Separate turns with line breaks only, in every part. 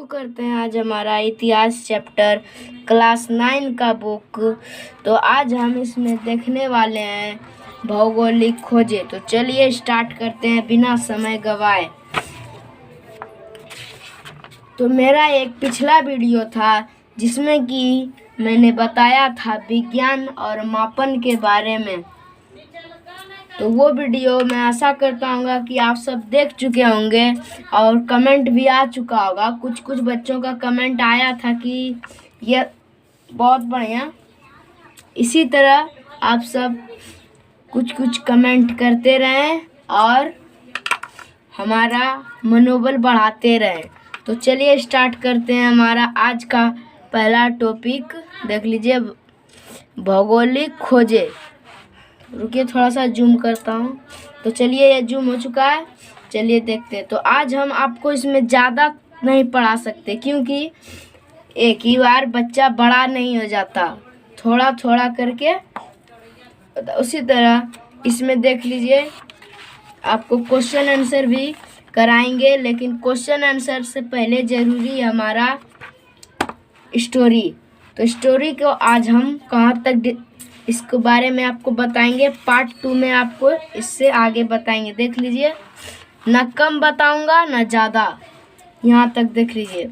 करते हैं आज हमारा इतिहास चैप्टर क्लास 9 का बुक। तो आज हम इसमें देखने वाले हैं भौगोलिक खोजें। तो चलिए स्टार्ट करते हैं बिना समय गवाए। तो मेरा एक पिछला वीडियो था जिसमें कि मैंने बताया था विज्ञान और मापन के बारे में। तो वो वीडियो मैं आशा करता हूँ कि आप सब देख चुके होंगे और कमेंट भी आ चुका होगा। कुछ कुछ बच्चों का कमेंट आया था कि ये बहुत बढ़िया। इसी तरह आप सब कुछ कुछ कमेंट करते रहें और हमारा मनोबल बढ़ाते रहें। तो चलिए स्टार्ट करते हैं हमारा आज का पहला टॉपिक। देख लीजिए, भौगोलिक खोजें। रुकिए थोड़ा सा जूम करता हूँ। तो चलिए ये जूम हो चुका है। चलिए देखते हैं। तो आज हम आपको इसमें ज़्यादा नहीं पढ़ा सकते क्योंकि एक ही बार बच्चा बड़ा नहीं हो जाता, थोड़ा थोड़ा करके। उसी तरह इसमें देख लीजिए, आपको क्वेश्चन आंसर भी कराएंगे, लेकिन क्वेश्चन आंसर से पहले ज़रूरी है हमारा स्टोरी। तो स्टोरी को आज हम कहाँ तक इसके बारे में आपको बताएंगे। पार्ट 2 में आपको इससे आगे बताएंगे। देख लीजिए, ना कम बताऊंगा ना ज़्यादा, यहाँ तक देख लीजिए।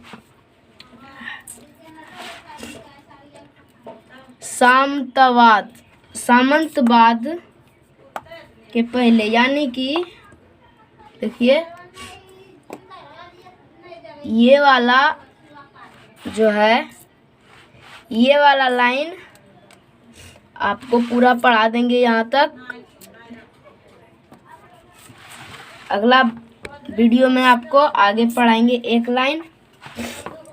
सामंतवाद के पहले, यानी कि देखिए ये वाला जो है, ये वाला लाइन आपको पूरा पढ़ा देंगे यहाँ तक। अगला वीडियो में आपको आगे पढ़ाएंगे एक लाइन।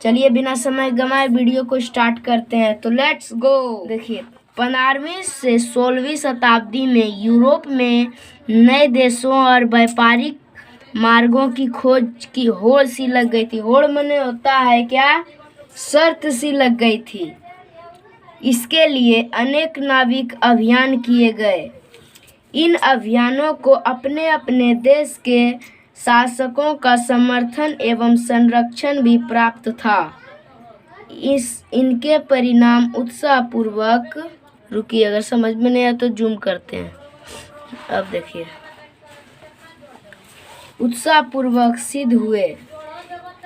चलिए बिना समय गंवाए वीडियो को स्टार्ट करते हैं। तो लेट्स गो। देखिए, 15वीं से 16वीं शताब्दी में यूरोप में नए देशों और व्यापारिक मार्गों की खोज की होड़ सी लग गई थी। होड़ माने होता है क्या, शर्त सी लग गई थी। इसके लिए अनेक नाविक अभियान किए गए। इन अभियानों को अपने अपने देश के शासकों का समर्थन एवं संरक्षण भी प्राप्त था। इनके परिणाम उत्साहपूर्वक, रुकिए अगर समझ में नहीं आया तो जूम करते हैं। अब देखिए, उत्साहपूर्वक सिद्ध हुए।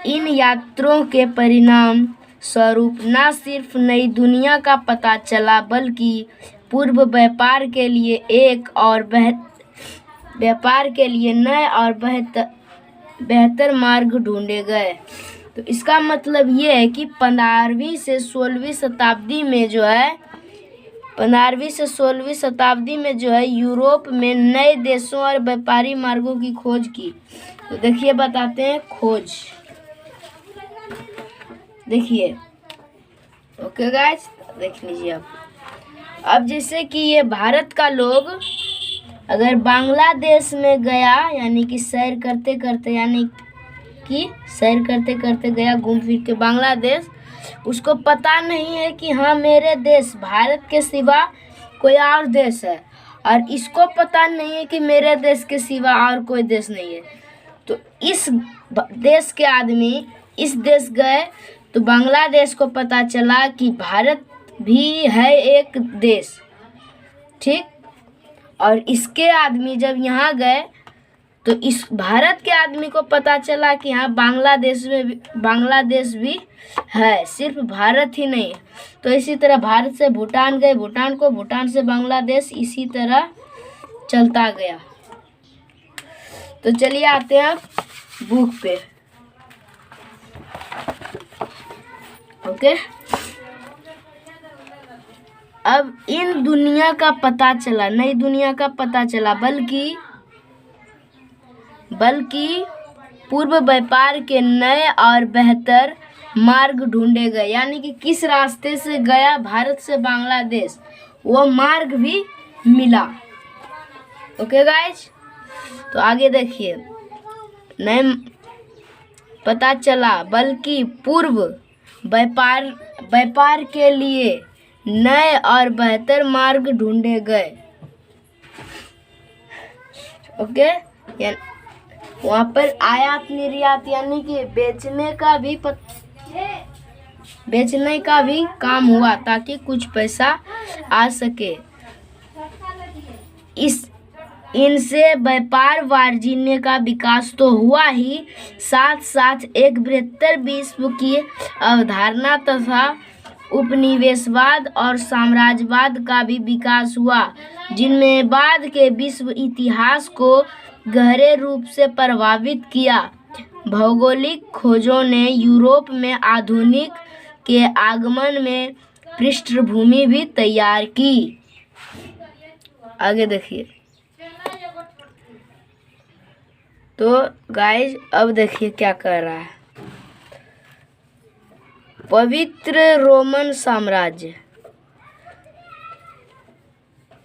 इन यात्रों के परिणाम स्वरूप न सिर्फ नई दुनिया का पता चला, बल्कि पूर्व व्यापार के लिए नए और बेहतर मार्ग ढूंढे गए। तो इसका मतलब ये है कि 15वीं से 16वीं शताब्दी में जो है यूरोप में नए देशों और व्यापारी मार्गों की खोज की। तो देखिए बताते हैं खोज। देखिए, ओके गाइस, देख लीजिए। अब जैसे कि ये भारत का लोग अगर बांग्लादेश में गया, यानी कि सैर करते करते गया घूम फिर के बांग्लादेश, उसको पता नहीं है कि हाँ मेरे देश भारत के सिवा कोई और देश है, और इसको पता नहीं है कि मेरे देश के सिवा और कोई देश नहीं है। तो इस देश के आदमी इस देश गए तो बांग्लादेश को पता चला कि भारत भी है एक देश, ठीक। और इसके आदमी जब यहाँ गए तो इस भारत के आदमी को पता चला कि हाँ बांग्लादेश भी है, सिर्फ भारत ही नहीं। तो इसी तरह भारत से भूटान गए, भूटान से बांग्लादेश, इसी तरह चलता गया। तो चलिए आते हैं बुक पे। ओके, अब इन दुनिया का पता चला, नई दुनिया का पता चला, बल्कि पूर्व व्यापार के नए और बेहतर मार्ग ढूंढे गए। यानी कि किस रास्ते से गया भारत से बांग्लादेश, वो मार्ग भी मिला। ओके गाइज, तो आगे देखिए, नए पता चला बल्कि पूर्व व्यापार के लिए नए और बेहतर मार्ग ढूंढे गए। ओके, वहाँ पर आयात निर्यात यानी कि बेचने का भी बेचने का भी काम हुआ ताकि कुछ पैसा आ सके। इनसे व्यापार वाणिज्य का विकास तो हुआ ही, साथ साथ एक बृहत्तर विश्व की अवधारणा तथा उपनिवेशवाद और साम्राज्यवाद का भी विकास हुआ, जिनमें बाद के विश्व इतिहास को गहरे रूप से प्रभावित किया। भौगोलिक खोजों ने यूरोप में आधुनिक के आगमन में पृष्ठभूमि भी तैयार की। आगे देखिए। तो गाइज अब देखिए क्या कर रहा है। पवित्र रोमन साम्राज्य।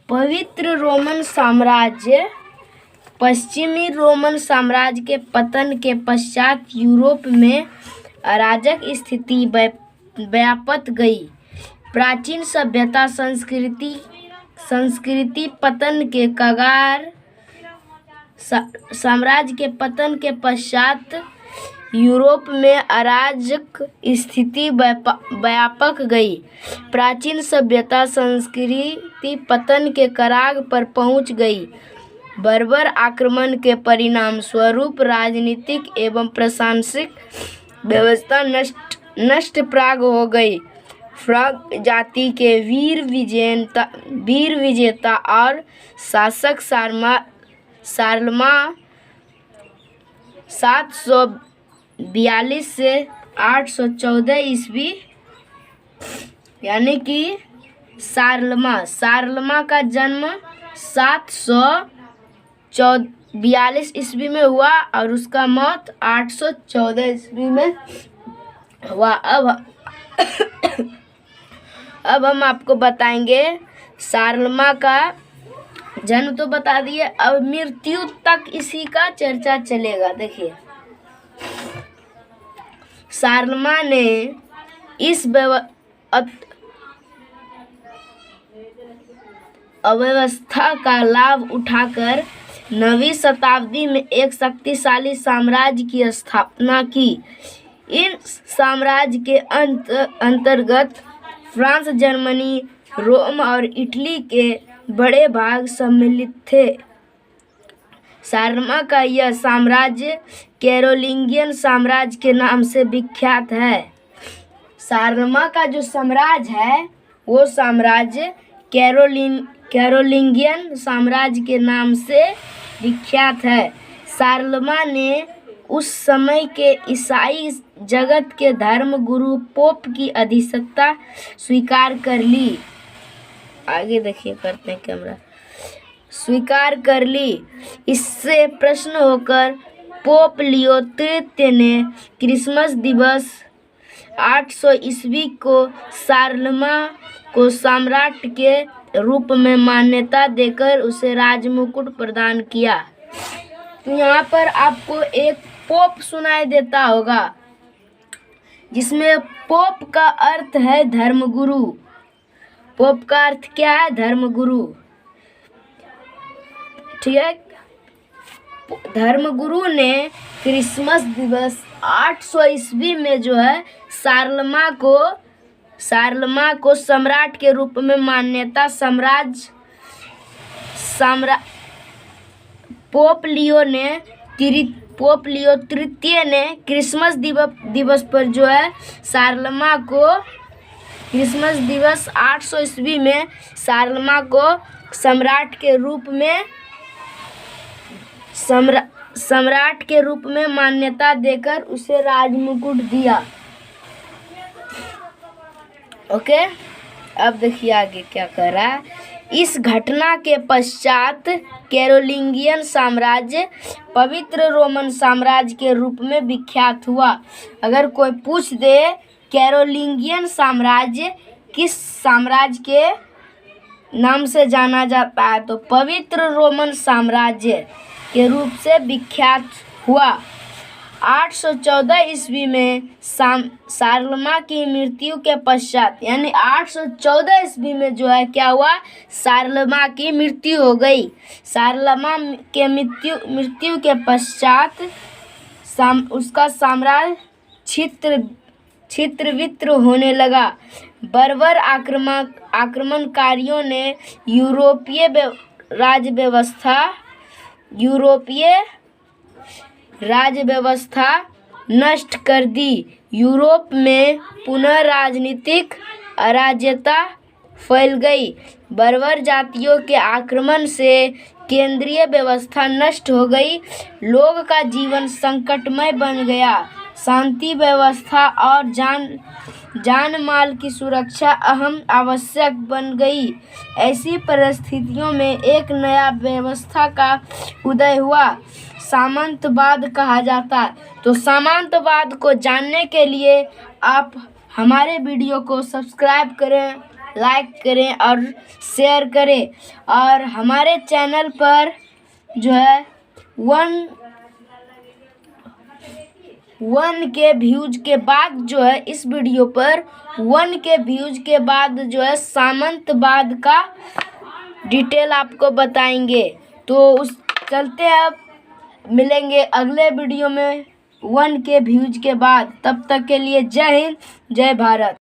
पवित्र रोमन साम्राज्य पश्चिमी रोमन साम्राज्य के पतन के पश्चात यूरोप में अराजक स्थिति व्याप्त गई। प्राचीन सभ्यता संस्कृति पतन के कगार। साम्राज्य के पतन के पश्चात यूरोप में अराजक स्थिति व्यापक गई। प्राचीन सभ्यता संस्कृति पतन के कगार पर पहुंच गई। बर्बर आक्रमण के परिणाम स्वरूप राजनीतिक एवं प्रशासनिक व्यवस्था नष्ट प्राग हो गई। फ्रैंक जाति के वीर विजेता और शासक शार्लमां 742 से 814 ईस्वी, यानी कि शार्लमां का जन्म 742 ईस्वी में हुआ और उसका मौत 814 ईस्वी में हुआ। अब हम आपको बताएंगे शार्लमां का जन्म तो बता दिए, अब मृत्यु तक इसी का चर्चा चलेगा। देखिए, शार्लमां ने इस अव्यवस्था का लाभ उठाकर 9वीं शताब्दी में एक शक्तिशाली साम्राज्य की स्थापना की। इन साम्राज्य के अंतर्गत फ्रांस, जर्मनी, रोम और इटली के बड़े भाग सम्मिलित थे। शार्लमां का यह साम्राज्य कैरोलिंगियन साम्राज्य के नाम से विख्यात है। शार्लमां का जो साम्राज्य है वो साम्राज्य कैरोलिंगियन साम्राज्य के नाम से विख्यात है। शार्लमां ने उस समय के ईसाई जगत के धर्म गुरु पोप की अधीनता स्वीकार कर ली। आगे देखिए, करते हैं कैमरा। स्वीकार कर ली। इससे प्रसन्न होकर पोप लियो तृतीय ने क्रिसमस दिवस 800 ईस्वी को शार्लमां को सम्राट के रूप में मान्यता देकर उसे राजमुकुट प्रदान किया। तो यहाँ पर आपको एक पोप सुनाई देता होगा, जिसमें पोप का अर्थ है धर्मगुरु। पोप का अर्थ क्या है? धर्मगुरु। ठीक है। धर्मगुरु ने क्रिसमस दिवस 800 ईस्वी में जो है शार्लमां को सम्राट के रूप में मान्यता पोप लियो तृतीय ने क्रिसमस दिवस पर जो है शार्लमां को क्रिसमस दिवस 800 ईस्वी में शार्लमां को सम्राट के रूप में मान्यता देकर उसे राजमुकुट दिया। ओके, अब देखिए आगे क्या कर रहा है। इस घटना के पश्चात कैरोलिंगियन साम्राज्य पवित्र रोमन साम्राज्य के रूप में विख्यात हुआ। अगर कोई पूछ दे कैरोलिंगियन साम्राज्य किस साम्राज्य के नाम से जाना जाता है, तो पवित्र रोमन साम्राज्य के रूप से विख्यात हुआ। 814 ईस्वी में शार्लमां की मृत्यु के पश्चात, यानी 814 ईस्वी में जो है क्या हुआ, शार्लमां की मृत्यु हो गई। शार्लमां के मृत्यु के पश्चात उसका साम्राज्य छित्र वित्र होने लगा। बर्बर आक्रमणकारियों ने यूरोपीय राज्य व्यवस्था नष्ट कर दी। यूरोप में पुनः राजनीतिक अराजकता फैल गई। बर्बर जातियों के आक्रमण से केंद्रीय व्यवस्था नष्ट हो गई। लोग का जीवन संकटमय बन गया। शांति व्यवस्था और जान माल की सुरक्षा आवश्यक बन गई। ऐसी परिस्थितियों में एक नया व्यवस्था का उदय हुआ, सामंतवाद कहा जाता है। तो सामंतवाद को जानने के लिए आप हमारे वीडियो को सब्सक्राइब करें, लाइक करें और शेयर करें। और हमारे चैनल पर जो है 1K व्यूज के बाद जो है इस वीडियो पर 1K व्यूज के बाद जो है सामंतवाद का डिटेल आपको बताएंगे। तो चलते हैं, अब मिलेंगे अगले वीडियो में 1K व्यूज के बाद। तब तक के लिए जय हिंद, जय भारत।